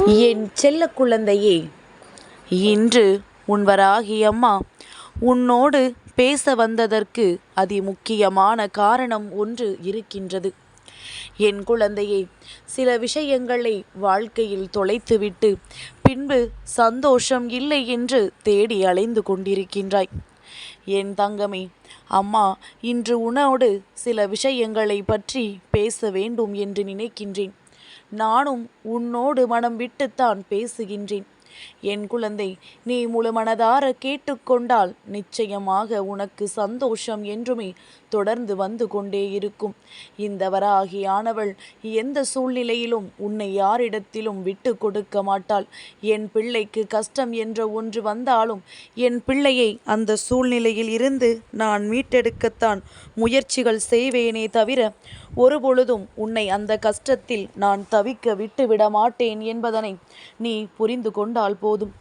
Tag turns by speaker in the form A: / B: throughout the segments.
A: என் செல்ல குழந்தையே, இன்று உன் வராகி அம்மா உன்னோடு பேச வந்ததற்கு அதிமுக்கியமான காரணம் ஒன்று இருக்கின்றது. என் குழந்தையே, சில விஷயங்களை வாழ்க்கையில் தொலைத்துவிட்டு பின்பு சந்தோஷம் இல்லை என்று தேடி அலைந்து கொண்டிருக்கின்றாய். என் தங்கமே, அம்மா இன்று உன்னோடு சில விஷயங்களை பற்றி பேச வேண்டும் என்று நினைக்கின்றேன். நானும் உன்னோடு மனம் விட்டுத்தான் பேசுகின்றேன். என் குழந்தை, நீ முழு மனதார கேட்டுக்கொண்டால் நிச்சயமாக உனக்கு சந்தோஷம் என்றுமே தொடர்ந்து வந்து கொண்டே இருக்கும். இந்த வராகியானவள் எந்த சூழ்நிலையிலும் உன்னை யாரிடத்திலும் விட்டு கொடுக்க மாட்டாள். என் பிள்ளைக்கு கஷ்டம் என்ற ஒன்று வந்தாலும் என் பிள்ளையை அந்த சூழ்நிலையில் இருந்து நான் மீட்டெடுக்கத்தான் முயற்சிகள் செய்வேனே தவிர ஒருபொழுதும் உன்னை அந்த கஷ்டத்தில் நான் தவிக்க விட்டு விட மாட்டேன் என்பதனை நீ புரிந்து கொண்டால் போதும்.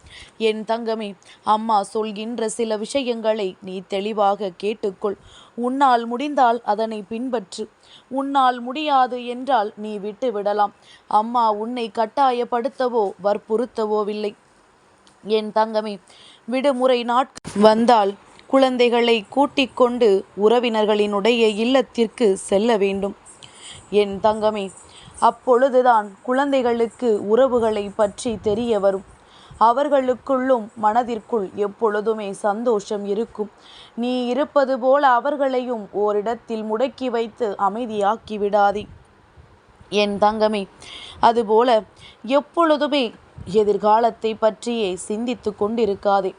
A: என் தங்கமே, அம்மா சொல்கின்ற சில விஷயங்களை நீ தெளிவாக கேட்டுக்கொள். உன்னால் முடிந்தால் அதனை பின்பற்று. உன்னால் முடியாது என்றால் நீ விட்டு விடலாம். அம்மா உன்னை கட்டாயப்படுத்தவோ வற்புறுத்தவோவில்லை. என் தங்கமே, விடுமுறை நாட்கள் வந்தால் குழந்தைகளை கூட்டிக் கொண்டு உறவினர்களினுடைய இல்லத்திற்கு செல்ல வேண்டும். என் தங்கமே, அப்பொழுதுதான் குழந்தைகளுக்கு உறவுகளை பற்றி தெரிய வரும். அவர்களுக்குள்ளும் மனதிற்குள் எப்பொழுதுமே சந்தோஷம் இருக்கும். நீ இருப்பது போல அவர்களையும் ஓரிடத்தில் முடக்கி வைத்து அமைதியாக்கி விடாதே. என் தங்கமே, அதுபோல எப்பொழுதுமே எதிர்காலத்தை பற்றியே சிந்தித்து கொண்டிருக்காதே.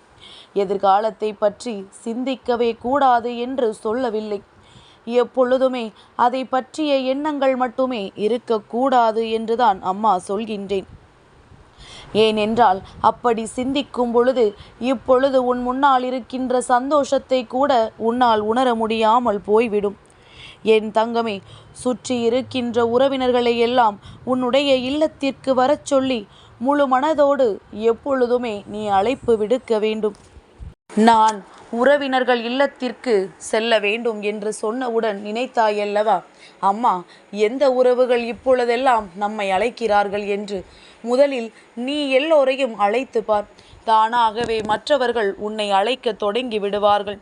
A: எதிர்காலத்தை பற்றி சிந்திக்கவே கூடாது என்று சொல்லவில்லை. எப்பொழுதுமே அதை பற்றிய எண்ணங்கள் மட்டுமே இருக்கக்கூடாது என்றுதான் அம்மா சொல்கின்றேன். ஏனென்றால் அப்படி சிந்திக்கும் பொழுது இப்பொழுது உன் முன்னால் இருக்கின்ற சந்தோஷத்தை கூட உன்னால் உணர முடியாமல் போய்விடும். என் தங்கமே, சுற்றி இருக்கின்ற உறவினர்களை எல்லாம் உன்னுடைய இல்லத்திற்கு வரச் சொல்லி முழு மனதோடு எப்பொழுதுமே நீ அழைப்பு விடுக்க வேண்டும். நான் உறவினர்கள் இல்லத்திற்கு செல்ல வேண்டும் என்று சொன்னவுடன் நினைத்தாயல்லவா, அம்மா எந்த உறவுகள் இப்பொழுதெல்லாம் நம்மை அழைக்கிறார்கள் என்று. முதலில் நீ எல்லோரையும் அழைத்து பார். தானாகவே மற்றவர்கள் உன்னை அழைக்க தொடங்கி விடுவார்கள்.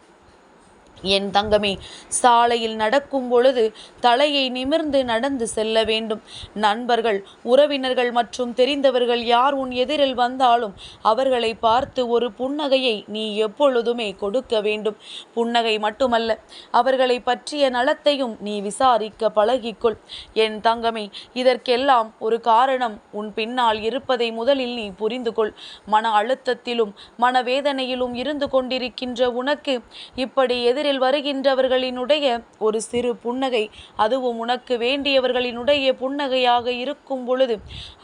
A: என் தங்கமே, சாலையில் நடக்கும் பொழுது தலையை நிமிர்ந்து நடந்து செல்ல வேண்டும். நண்பர்கள், உறவினர்கள் மற்றும் தெரிந்தவர்கள் யார் உன் எதிரில் வந்தாலும் அவர்களை பார்த்து ஒரு புன்னகையை நீ எப்பொழுதுமே கொடுக்க வேண்டும். புன்னகை மட்டுமல்ல, அவர்களை பற்றிய நலத்தையும் நீ விசாரிக்க பழகிக்கொள். என் தங்கமே, இதற்கெல்லாம் ஒரு காரணம் உன் பின்னால் இருப்பதை முதலில் நீ புரிந்து கொள். மன அழுத்தத்திலும் மனவேதனையிலும் இருந்து கொண்டிருக்கின்ற உனக்கு இப்படி எதிரில் வருகின்றவர்களினுடைய ஒரு சிறு புன்னகை, அதுவும் உனக்கு வேண்டியவர்களினுடைய புன்னகையாக இருக்கும் பொழுது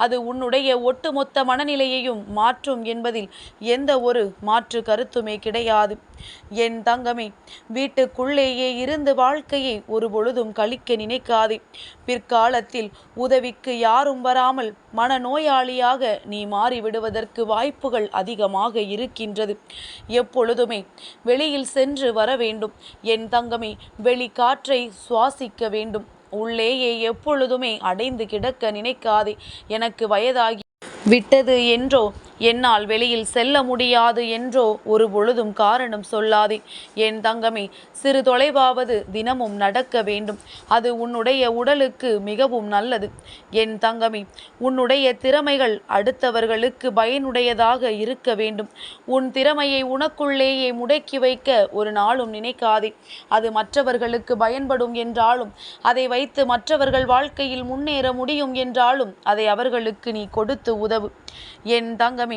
A: அது உன்னுடைய ஒட்டுமொத்த மனநிலையையும் மாற்றும் என்பதில் எந்த ஒரு மாற்று கருத்துமே கிடையாது. என் தங்கமே, வீட்டுக்குள்ளேயே இருந்து வாழ்க்கையை ஒரு பொழுதும் கழிக்க நினைக்காதே. பிற்காலத்தில் உதவிக்கு யாரும் வராமல் மனநோயாளியாக நீ மாறிவிடுவதற்கு வாய்ப்புகள் அதிகமாக இருக்கின்றது. எப்பொழுதுமே வெளியில் சென்று வர வேண்டும். என் தங்கமே, வெளி காற்றை சுவாசிக்க வேண்டும். உள்ளேயே எப்பொழுதுமே அடைந்து கிடக்க நினைக்காதே. எனக்கு வயதாகி விட்டது என்றோ என்னால் வெளியில் செல்ல முடியாது என்றோ ஒரு பொழுதும் காரணம் சொல்லாதே. என் தங்கமே, சிறு தொலைவாவது தினமும் நடக்க வேண்டும். அது உன்னுடைய உடலுக்கு மிகவும் நல்லது. என் தங்கமே, உன்னுடைய திறமைகள் அடுத்தவர்களுக்கு பயனுடையதாக இருக்க வேண்டும். உன் திறமையை உனக்குள்ளேயே முடக்கி வைக்க ஒரு நாளும் நினைக்காதே. அது மற்றவர்களுக்கு பயன்படும் என்றாலும், அதை வைத்து மற்றவர்கள் வாழ்க்கையில் முன்னேற முடியும் என்றாலும் அதை அவர்களுக்கு நீ கொடுத்து உதவு. என் தங்கமே,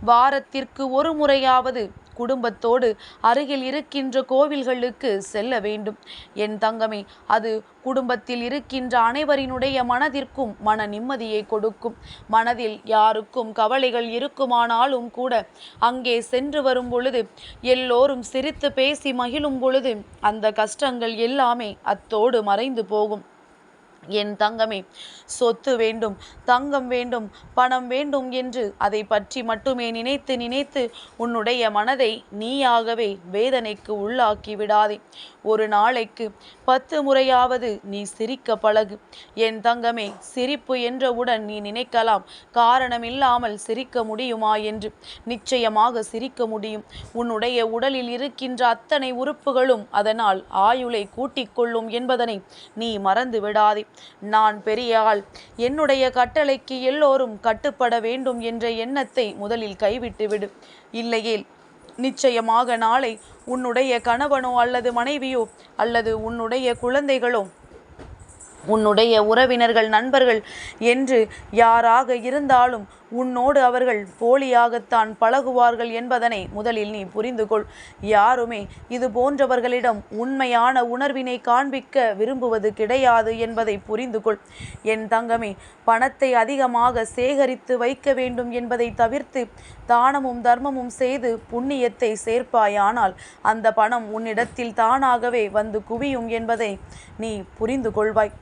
A: வாரத்திற்கு ஒரு முறையாவது குடும்பத்தோடு அருகில் இருக்கின்ற கோவில்களுக்கு செல்ல வேண்டும். என் தங்கமே, அது குடும்பத்தில் இருக்கின்ற அனைவரினுடைய மனதிற்கும் மன நிம்மதியை கொடுக்கும். மனதில் யாருக்கும் கவலைகள் இருக்குமானாலும் கூட அங்கே சென்று வரும் பொழுது எல்லோரும் சிரித்து பேசி மகிழும் பொழுது அந்த கஷ்டங்கள் எல்லாமே அத்தோடு மறைந்து போகும். என் தங்கமே, சொத்து வேண்டும், தங்கம் வேண்டும், பணம் வேண்டும் என்று அதை பற்றி மட்டுமே நினைத்து நினைத்து உன்னுடைய மனதை நீயாகவே வேதனைக்கு உள்ளாக்கி விடாதே. ஒரு நாளைக்கு 10 முறையாவது நீ சிரிக்க பழகு. என் தங்கமே, சிரிப்பு என்றவுடன் நீ நினைக்கலாம், காரணமில்லாமல் சிரிக்க முடியுமா என்று. நிச்சயமாக சிரிக்க முடியும். உன்னுடைய உடலில் இருக்கின்ற அத்தனை உறுப்புகளும் அதனால் ஆயுளை கூட்டிக் கொள்ளும் என்பதனை நீ மறந்து விடாதே. நான் பெரிய ஆள், என்னுடைய கட்டளைக்கு எல்லோரும் கட்டுப்பட வேண்டும் என்ற எண்ணத்தை முதலில் கைவிட்டு விடு. இல்லையேல் நிச்சயமாக நாளை உன்னுடைய கணவனோ அல்லது மனைவியோ அல்லது உன்னுடைய குழந்தைகளோ உன்னுடைய உறவினர்கள், நண்பர்கள் என்று யாராக இருந்தாலும் உன்னோடு அவர்கள் போலியாகத்தான் பழகுவார்கள் என்பதனை முதலில் நீ புரிந்து கொள். யாருமே இது போன்றவர்களிடம் உண்மையான உணர்வினை காண்பிக்க விரும்புவது கிடையாது என்பதை புரிந்து கொள். என் தங்கமே, பணத்தை அதிகமாக சேகரித்து வைக்க வேண்டும் என்பதை தவிர்த்து தானமும் தர்மமும் செய்து புண்ணியத்தை சேர்ப்பாயானால் அந்த பணம் உன்னிடத்தில் தானாகவே வந்து குவியும் என்பதை நீ புரிந்து கொள்வாய்.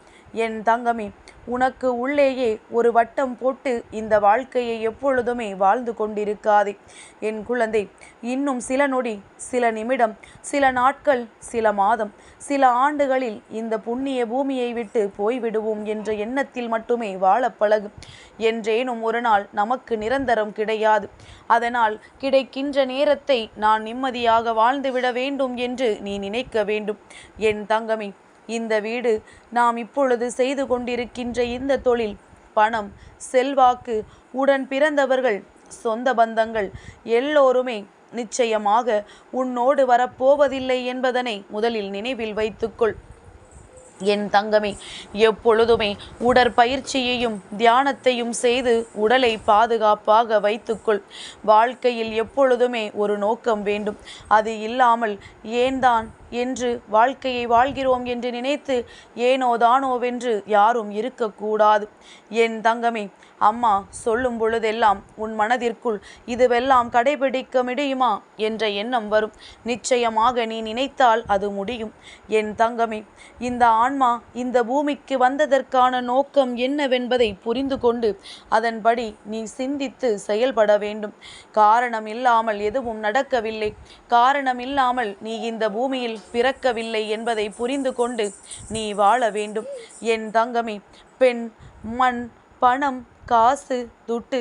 A: என் தங்கமே, உனக்கு உள்ளேயே ஒரு வட்டம் போட்டு இந்த வாழ்க்கையை எப்பொழுதுமே வாழ்ந்து கொண்டிருக்காதே. என் குழந்தை, இன்னும் சில நொடி, சில நிமிடம், சில நாட்கள், சில மாதம், சில ஆண்டுகளில் இந்த புண்ணிய பூமியை விட்டு போய்விடுவோம் என்ற எண்ணத்தில் மட்டுமே வாழ பழகு. என்றேனும் ஒரு நாள் நமக்கு நிரந்தரம் கிடையாது. அதனால் கிடைக்கின்ற நேரத்தை நான் நிம்மதியாக வாழ்ந்துவிட வேண்டும் என்று நீ நினைக்க வேண்டும். என் தங்கமே, இந்த வீடு, நாம் இப்பொழுது செய்து கொண்டிருக்கின்ற இந்த தொழில், பணம், செல்வாக்கு, உடன் பிறந்தவர்கள், சொந்த பந்தங்கள் எல்லோருமே நிச்சயமாக உன்னோடு வரப்போவதில்லை என்பதனை முதலில் நினைவில் வைத்துக்கொள். என் தங்கமே, எப்பொழுதுமே உடற்பயிற்சியையும் தியானத்தையும் செய்து உடலை பாதுகாப்பாக வைத்துக்கொள். வாழ்க்கையில் எப்பொழுதுமே ஒரு நோக்கம் வேண்டும். அது இல்லாமல் ஏன்தான் என்று வாழ்க்கையை வாழ்கிறோம் என்று நினைத்து ஏனோ தானோவென்று யாரும் இருக்கக்கூடாது. என் தங்கமே, அம்மா சொல்லும் பொழுதெல்லாம் உன் மனதிற்குள் இதுவெல்லாம் கடைபிடிக்க முடியுமா என்ற எண்ணம் வரும். நிச்சயமாக நீ நினைத்தால் அது முடியும். என் தங்கமே, இந்த ஆன்மா இந்த பூமிக்கு வந்ததற்கான நோக்கம் என்னவென்பதை புரிந்து கொண்டு அதன்படி நீ சிந்தித்து செயல்பட வேண்டும். காரணம் இல்லாமல் எதுவும் நடக்கவில்லை. காரணம் இல்லாமல் நீ இந்த பூமியில் பிறக்கவில்லை என்பதை புரிந்து கொண்டு நீ வாழ வேண்டும். என் தங்கமே, பெண், மண், பணம், காசு, துட்டு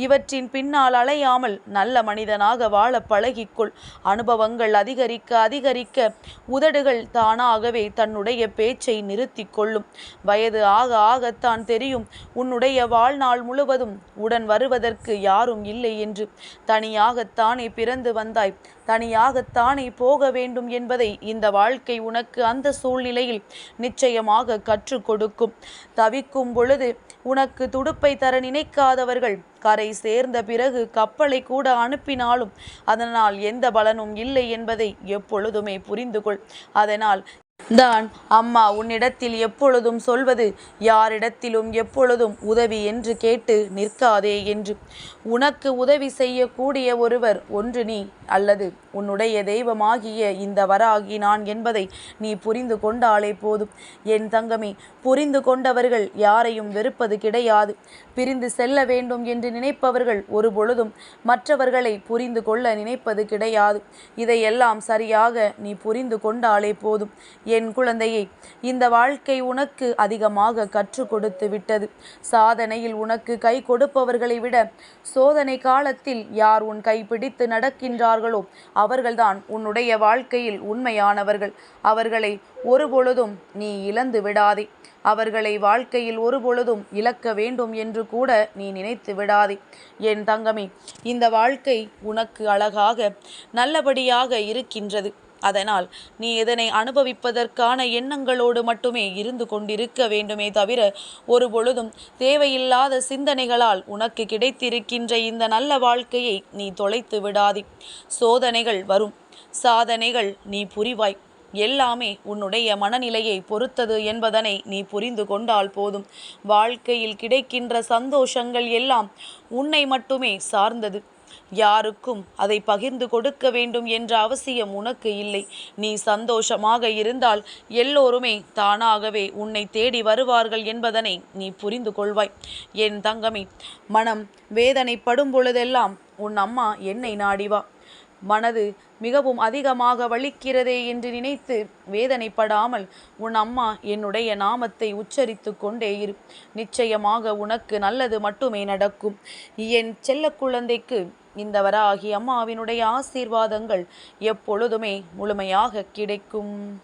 A: இவற்றின் பின்னால் அலையாமல் நல்ல மனிதனாக வாழ பழகிக்கொள். அனுபவங்கள் அதிகரிக்க அதிகரிக்க உதடுகள் தானாகவே தன்னுடைய பேச்சை நிறுத்தி கொள்ளும். வயது ஆக ஆகத்தான் தெரியும் உன்னுடைய வாழ்நாள் முழுவதும் உடன் வருவதற்கு யாரும் இல்லை என்று. தனியாகத்தானே பிறந்து வந்தாய், தனியாகத்தானே போக வேண்டும் என்பதை இந்த வாழ்க்கை உனக்கு அந்த சூழ்நிலையில் நிச்சயமாக கற்றுக் கொடுக்கும். தவிக்கும் பொழுது உனக்கு துடுப்பை தர நினைக்காதவர்கள் கரை சேர்ந்த பிறகு கப்பலை கூட அனுப்பினாலும் அதனால் எந்த பலனும் இல்லை என்பதை எப்பொழுதுமே புரிந்து கொள். அதனால் தான் அம்மா உன்னிடத்தில் எப்பொழுதும் சொல்வது, யாரிடத்திலும் எப்பொழுதும் உதவி என்று கேட்டு நிற்காதே என்று. உனக்கு உதவி செய்யக்கூடிய ஒருவர் ஒன்று நீ அல்லது உன்னுடைய தெய்வமாகிய இந்த வராகி நான் என்பதை நீ புரிந்து கொண்டாலே போதும். என் தங்கமே, புரிந்து கொண்டவர்கள் யாரையும் வெறுப்பது கிடையாது. பிரிந்து செல்ல வேண்டும் என்று நினைப்பவர்கள் ஒரு பொழுதும் மற்றவர்களை புரிந்து கொள்ள நினைப்பது கிடையாது. இதையெல்லாம் சரியாக நீ புரிந்து கொண்டாலே போதும். என் குழந்தையை, இந்த வாழ்க்கை உனக்கு அதிகமாக கற்றுக் கொடுத்து விட்டது. சாதனையில் உனக்கு கை கொடுப்பவர்களை விட சோதனை காலத்தில் யார் உன் கை பிடித்து நடக்கின்றார்களோ அவர்கள்தான் உன்னுடைய வாழ்க்கையில் உண்மையானவர்கள். அவர்களை ஒருபொழுதும் நீ இழந்து விடாதே. அவர்களை வாழ்க்கையில் ஒருபொழுதும் இழக்க வேண்டும் என்று கூட நீ நினைத்து விடாதே. என் தங்கமே, இந்த வாழ்க்கை உனக்கு அழகாக நல்லபடியாக இருக்கின்றது. அதனால் நீ இதனை அனுபவிப்பதற்கான எண்ணங்களோடு மட்டுமே இருந்து கொண்டிருக்க வேண்டுமே தவிர ஒரு பொழுதும் தேவையில்லாத சிந்தனைகளால் உனக்கு கிடைத்திருக்கின்ற இந்த நல்ல வாழ்க்கையை நீ தொலைத்து விடாதே. சோதனைகள் வரும், சாதனைகள் நீ புரிவாய். எல்லாமே உன்னுடைய மனநிலையை பொறுத்தது என்பதனை நீ புரிந்து கொண்டால் போதும். வாழ்க்கையில் கிடைக்கின்ற சந்தோஷங்கள் எல்லாம் உன்னை மட்டுமே சார்ந்தது. யாருக்கும் அதை பகிர்ந்து கொடுக்க வேண்டும் என்ற அவசியம் உனக்கு இல்லை. நீ சந்தோஷமாக இருந்தால் எல்லோருமே தானாகவே உன்னை தேடி வருவார்கள் என்பதனை நீ புரிந்து கொள்வாய். என் தங்கமே, மனம் வேதனைப்படும் பொழுதெல்லாம் உன் அம்மா என்னை நாடிவா. மனது மிகவும் அதிகமாக வலிக்கிறதே என்று நினைத்து வேதனைப்படாமல் உன் அம்மா என்னுடைய நாமத்தை உச்சரித்து கொண்டே இரு. நிச்சயமாக உனக்கு நல்லது மட்டுமே நடக்கும். என் செல்ல குழந்தைக்கு இந்த வராகி அம்மாவினுடைய ஆசீர்வாதங்கள் எப்பொழுதுமே முழுமையாக கிடைக்கும்.